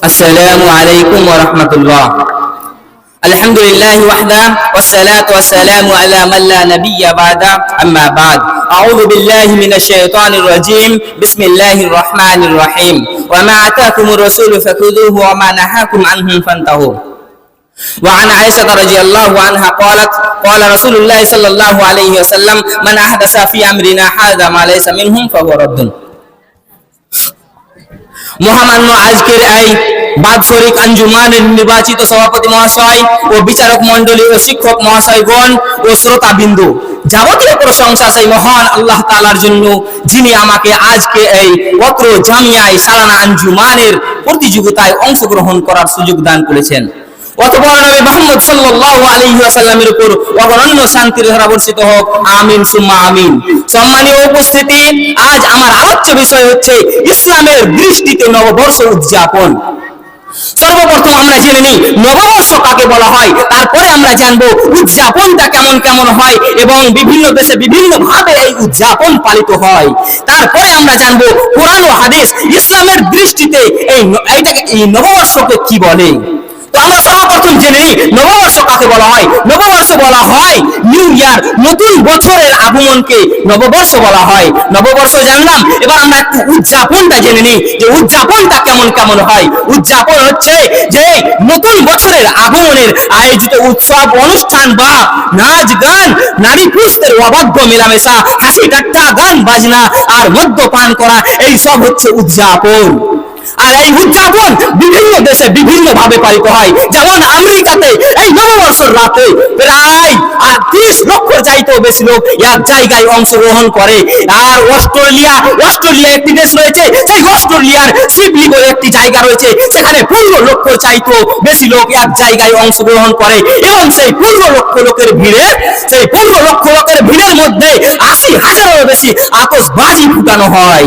আসসালামু আলাইকুম ওয়া রাহমাতুল্লাহ। আলহামদুলিল্লাহি ওয়াহদা ওয়াসসালাতু ওয়াসসালামু আলা মান লা নাবিয়্যা বা'দা, আম্মা বা'দ। আউযু বিল্লাহি মিনাশ শাইতানির রাজীম। বিসমিল্লাহির রাহমানির রাহিম। ওয়া মা আতাকুমুর রাসূলু ফাখুযুহু ওয়া মা নাহাকুম আনহু ফান্তাহু। وعن عائشة رضي الله عنها قالت قال رسول الله صلى الله عليه وسلم من أحدث في أمرنا هذا ما ليس منه فهو رد। মহামান্য আজকের এই বাৎসরিক আঞ্জুমানের নির্বাচিত সভাপতি মহাশয় ও বিচারক মণ্ডলী ও শিক্ষক মহাশয়গণ ও শ্রোতাবিন্দু, যাবতীয় প্রশংসা সেই মহান আল্লাহ তাআলার জন্য, যিনি আমাকে আজকে এই অত্র জামিয়ায় সালানা আঞ্জুমানের প্রতিযোগিতায় অংশগ্রহণ করার সুযোগ দান করেছেন। অতঃপর নবী মুহাম্মদ সাল্লাল্লাহু আলাইহি ওয়াসাল্লামের উপর অগণন্য শান্তির ধারা বর্ষিত হোক, আমিন সুম্মা আমিন। সম্মানীয় উপস্থিতি, আজ আমার আলোচ্য বিষয় হচ্ছে ইসলামের দৃষ্টিতে নববর্ষ উদযাপন। সর্বপ্রথম আমরা জেনে নিই নববর্ষ কাকে বলা হয়, তারপরে আমরা জানবো উদযাপনটা কেমন কেমন হয় এবং বিভিন্ন দেশে বিভিন্ন ভাবে এই উদযাপন পালিত হয়। তারপরে আমরা জানবো কোরআন ও হাদিস ইসলামের দৃষ্টিতে এই নববর্ষকে কি বলে। তো আমরা সর্বপ্রথম জেনে নিই নববর্ষ কাকে বলা হয়। নববর্ষ বলা হয় নিউ ইয়ার, নতুন বছরের আগমনকে নববর্ষ বলা হয়। নববর্ষ জানলাম, এবার আমরা একটু উদযাপনটা জেনে নিই যে উদযাপনটা কেমন কেমন হয়। উদযাপন হচ্ছে যে নতুন বছরের আগমনের আয়োজিত উৎসব অনুষ্ঠান বা নাচ গান, নারী পুরুষদের অবাধ্য মেলামেশা, হাসি ঠাট্টা, গান বাজনা আর মদ্যপান করা, এই সব হচ্ছে উদযাপন। আর এই উদযাপন বিভিন্ন দেশে বিভিন্ন ভাবে পালিত হয়। যেমন আমেরিকাতে এই নববর্ষের রাতে প্রায় 30 লক্ষ চাইতেও বেশি লোক এক জায়গায় অংশগ্রহণ করে। আর অস্ট্রেলিয়া একটি দেশ রয়েছে, সেই অস্ট্রেলিয়ার সিডনি বলে একটি জায়গা রয়েছে, সেখানে 15 লক্ষ চাইতেও বেশি লোক এক জায়গায় অংশগ্রহণ করে এবং সেই 15 লক্ষ লোকের ভিড়ের মধ্যে 80,000-এরও বেশি আতশবাজি ফুটানো হয়।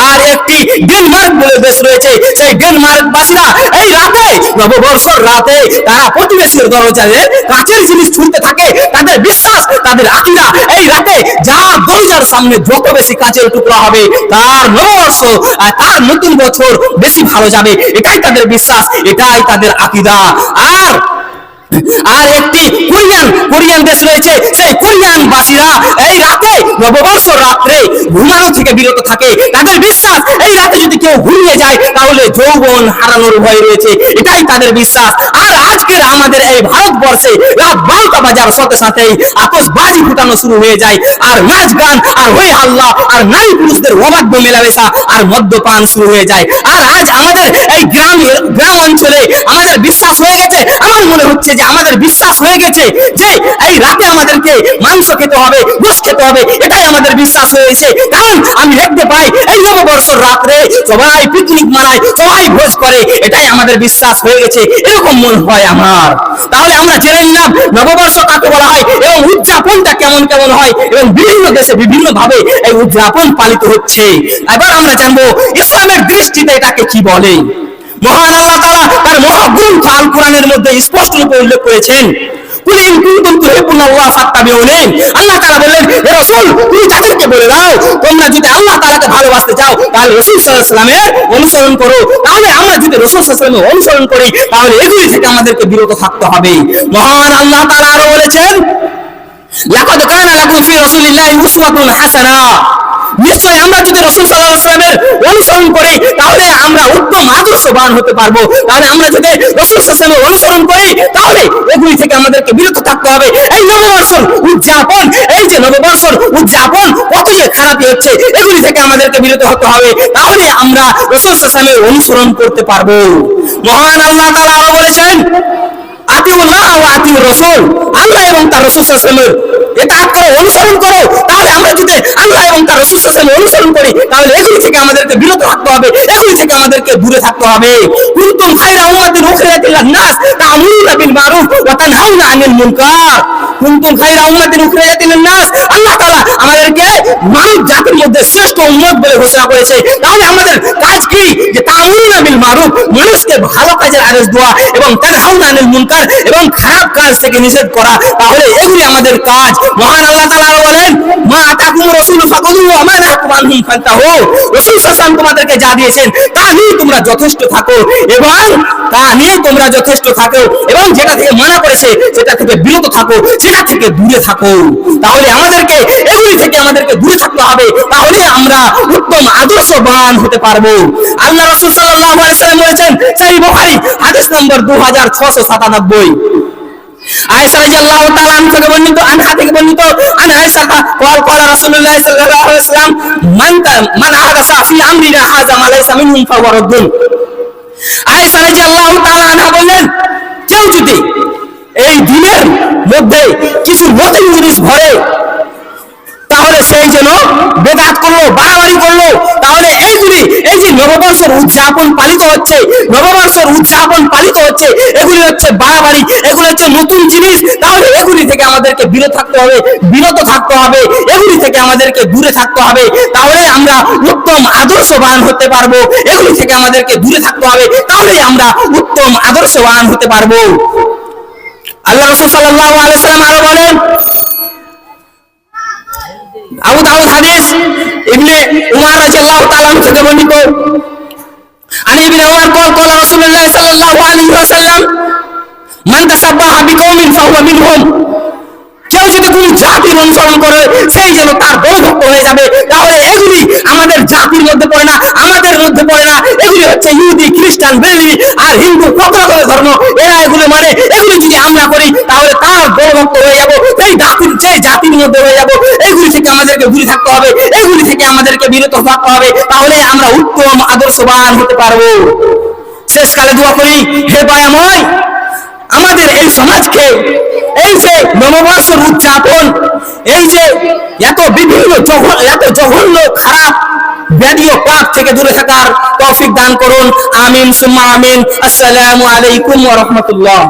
আর একটি ডেনমার্ক বলে দেশ রয়েছে, সেই ডেনমার্ক বাসীরা এই রাতে, নববর্ষের রাতে, তারা প্রতিবেশীর দরজায় কাঁচের জিনিস ছুঁড়তে থাকে। তাদের বিশ্বাস, তাদের আকীদা, এই রাতে যার দরজার সামনে যত বেশি কাঁচের টুকরা হবে তার নববর্ষ, তার নতুন বছর বেশি ভালো যাবে। এটাই তাদের বিশ্বাস, এটাই তাদের আকীদা। আর একটি কোরিয়ান দেশ রয়েছে, সেই কোরিয়ান বাসীরা এই রাতে, নববর্ষ রাত্রে ঘুমানো থেকে বিরত থাকে। তাদের বিশ্বাস, এই রাতে যদি কেউ ঘুমিয়ে যায় তাহলে যৌবন হারানোর ভয় রয়েছে, এটাই তাদের বিশ্বাস। আর আজকের আমাদের এই ভারতবর্ষে রাত 12টা বাজার সাথে সাথেই আতশবাজি ফুটানো শুরু হয়ে যায়, আর নাচ গান, আর হই হাল্লা, আর নারী পুরুষদের অবাধ্য মেলামেশা আর মদ্যপান শুরু হয়ে যায়। আর আজ আমাদের এই গ্রাম অঞ্চলে আমাদের বিশ্বাস হয়ে গেছে, আমার মনে হচ্ছে যে আমাদের বিশ্বাস হয়ে গেছে যে এই রাতে আমাদেরকে মাংস খেতে হবে, গোশত খেতে হবে, এটাই আমাদের বিশ্বাস হয়েছে। কারণ আমি দেখতে পাই এই নববর্ষের রাত্রে সবাই পিকনিক মানায়, সবাই ভোজ করে, এটাই আমাদের বিশ্বাস হয়ে গেছে, এরকম মনে হয় আমার। তাহলে আমরা জেনে নিলাম নববর্ষ কাকে বলা হয় এবং উদযাপনটা কেমন কেমন হয় এবং বিভিন্ন দেশে বিভিন্ন ভাবে এই উদযাপন পালিত হচ্ছে। এবার আমরা জানবো ইসলামের দৃষ্টিতে এটাকে কি বলে। মহান আল্লাহ তাআলা তার মহাগ্রন্থ আল কোরআনের মধ্যে স্পষ্ট রূপে উল্লেখ করেছেন, কুল ইন কুনতুম তুহিব্বুনাল্লাহ ফাত্তাবিউনি। আল্লাহ তাআলা বললেন, হে রাসূল, তুমি তাদেরকে বলে দাও, তোমরা যদি আল্লাহ তাআলাকে ভালোবাসতে চাও তাহলে রাসূল সাল্লাল্লাহু আলাইহি ওয়াসাল্লামের অনুসরণ করো। তাহলে আমরা যদি রাসূল সাল্লাল্লাহু আলাইহি ওয়াসাল্লামের অনুসরণ করি তাহলে এগুলি থেকে আমাদেরকে বিরত থাকতে হবে। মহান আল্লাহ তাআলা আরো বলেছেন, লাকাদ কানা লাকুম ফি রাসূলিল্লাহি উসওয়াতুন হাসানা। নিশ্চয় আমরা যদি রাসূল সাল্লাল্লাহু আলাইহি ওয়াসাল্লামের অনুসরণ করি তাহলে আমরা উত্তম আদর্শবান হতে পারবো। তাহলে আমরা যদি রাসূল সাল্লাল্লাহু আলাইহি ওয়াসাল্লামের অনুসরণ করি তাহলে এগুলি থেকে আমাদেরকে বিরত থাকতে হবে। এই নববর্ষ উদযাপন, এই যে নববর্ষ উদযাপন কত যে খারাপই হচ্ছে, এগুলি থেকে আমাদেরকে বিরত হতে হবে, তাহলে আমরা রাসূল সাল্লাল্লাহু আলাইহি ওয়াসাল্লামের অনুসরণ করতে পারবো। মহান আল্লাহ তাআলা আরো বলেছেন, আতিউল্লাহ ওয়া আতিউর রাসূল। আল্লাহ এবং তার রাসূল সাল্লাল্লাহু আলাইহি ওয়াসাল্লামের ইতাআত করো, অনুসরণ করো। তাহলে আমরা যদি আল্লাহ এবং তার রাসূল সাল্লাল্লাহু আলাইহি ওয়াসাল্লামের অনুসরণ করি তাহলে এগুলি থেকে আমাদেরকে বিরত থাকতে হবে, এগুলি থেকে আমাদেরকে দূরে থাকতে হবে। কুনতুম খায়রা উম্মাতিন উখরিজাত লিন-নাস তা'মুরুনা বিল মারুফ ওয়া তানহাউনা আনিল মুনকার। কুনতুম খায়রা উম্মাতিন উখরিজাত লিন-নাস। আল্লাহ তাআলা আমাদেরকে মানব জাতির মধ্যে শ্রেষ্ঠ উম্মত বলে ঘোষণা করেছে। তাহলে আমাদের কাজ কি? যে তা'মুরুনা বিল মারুফ, মানুষকে ভালো কাজের আদেশ দেওয়া এবং তানহাউনা আনিল মুনকার এবং খারাপ কাজ থেকে নিষেধ করা। তাহলে এগুলি আমাদের কাজ। মহান আল্লাহ তাআলা আরো বলেন, মা আতাকুমুর রাসূল ফাকুযুহু ওয়া মা নাহাকুম আনহু ফান্তাহু। রাসূল সাল্লাল্লাহু আলাইহি ওয়াসাল্লাম তোমাদেরকে যা দিয়েছেন তা নিয়ে তোমরা যথেষ্ট থাকো এবং যেটা থেকে মানা করেছে সেটা থেকে বিরত থাকো, সেটা থেকে দূরে থাকো। তাহলে আমাদেরকে এগুলি থেকে দূরে থাকতে হবে, তাহলে আমরা উত্তম আদর্শবান হতে পারবো। আল্লাহ রাসূল সাল্লাল্লাহু আলাইহি ওয়াসাল্লাম বলেছেন, সহিহ বুখারী হাদিস নম্বর 2697, আয়েশা রাদিয়াল্লাহু তাআলা আনহা থেকে বর্ণিত আন আয়েশা قال রাসূলুল্লাহ সাল্লাল্লাহু আলাইহি ওয়াসাল্লাম মান আহাদাসা ফি আমরিনা হাযা মা লাইসা মিনহু ফাহুয়া রাদ্দুন। আয়েশা রাদিয়াল্লাহু তাআলা আনহা বললেন, কেউ যদি এই দিনের মধ্যে কিছু নতুন জিনিস ভরে তাহলে সেই যেন বেদাত করলো, বাড়াবাড়ি করলো। তাহলে এইগুলি, এই যে নববর্ষের উদযাপন পালিত হচ্ছে, এগুলি হচ্ছে বাড়াবাড়ি, এগুলি হচ্ছে নতুন জিনিস। তাহলে এগুলি থেকে আমাদেরকে বিরত থাকতে হবে, এগুলি থেকে আমাদেরকে দূরে থাকতে হবে। তাহলে আমরা উত্তম আদর্শবান হতে পারবো। এগুলি থেকে আমাদেরকে দূরে থাকতে হবে, তাহলে আমরা উত্তম আদর্শবান হতে পারবো। আল্লাহ রাসূল সাল্লাল্লাহু আলাইহি ওয়াসাল্লাম আরো বলেন, আবু দাউদ হাদিস ইবনে উমর রাদিয়াল্লাহু তাআলা থেকে বর্ণিত, আন ইবনে উমর قال রাসূলুল্লাহ সাল্লাল্লাহু আলাইহি ওয়াসাল্লাম, মান তাসাব্বাহা বিকওমিন ফাহুয়া মিনহুম। কেউ যদি কোন জাতির অনুসরণ করে সেই যেন তার দলভুক্ত হয়ে যাবে। তাহলে এগুলি আমাদের জাতির মধ্যে পড়ে না, আমাদের মধ্যে পড়ে না। এগুলি হচ্ছে ইহুদি, খ্রিস্টান, বেদুইন আর হিন্দু কত রকমের ধর্ম, এরা এগুলি মানে। এগুলি যদি আমরা করি তাহলে তার দলভুক্ত হয়ে যাব, সেই জাতির মধ্যে হয়ে যাব। এগুলি থেকে আমাদেরকে দূরে থাকতে হবে, এগুলি থেকে আমাদেরকে বিরত থাকতে হবে। তাহলে আমরা উত্তম আদর্শবান হতে পারবো। শেষকালে দোয়া করি, হে দয়াময়, আমাদের এই সমাজকে এই যে নববর্ষের উদযাপন, এই যে এত জঘন্য খারাপ ব্যাধি ও পাপ থেকে দূরে থাকার তৌফিক দান করুন। আমিন সুম্মা আমিন। আসসালামু আলাইকুম ওয়া রাহমাতুল্লাহ।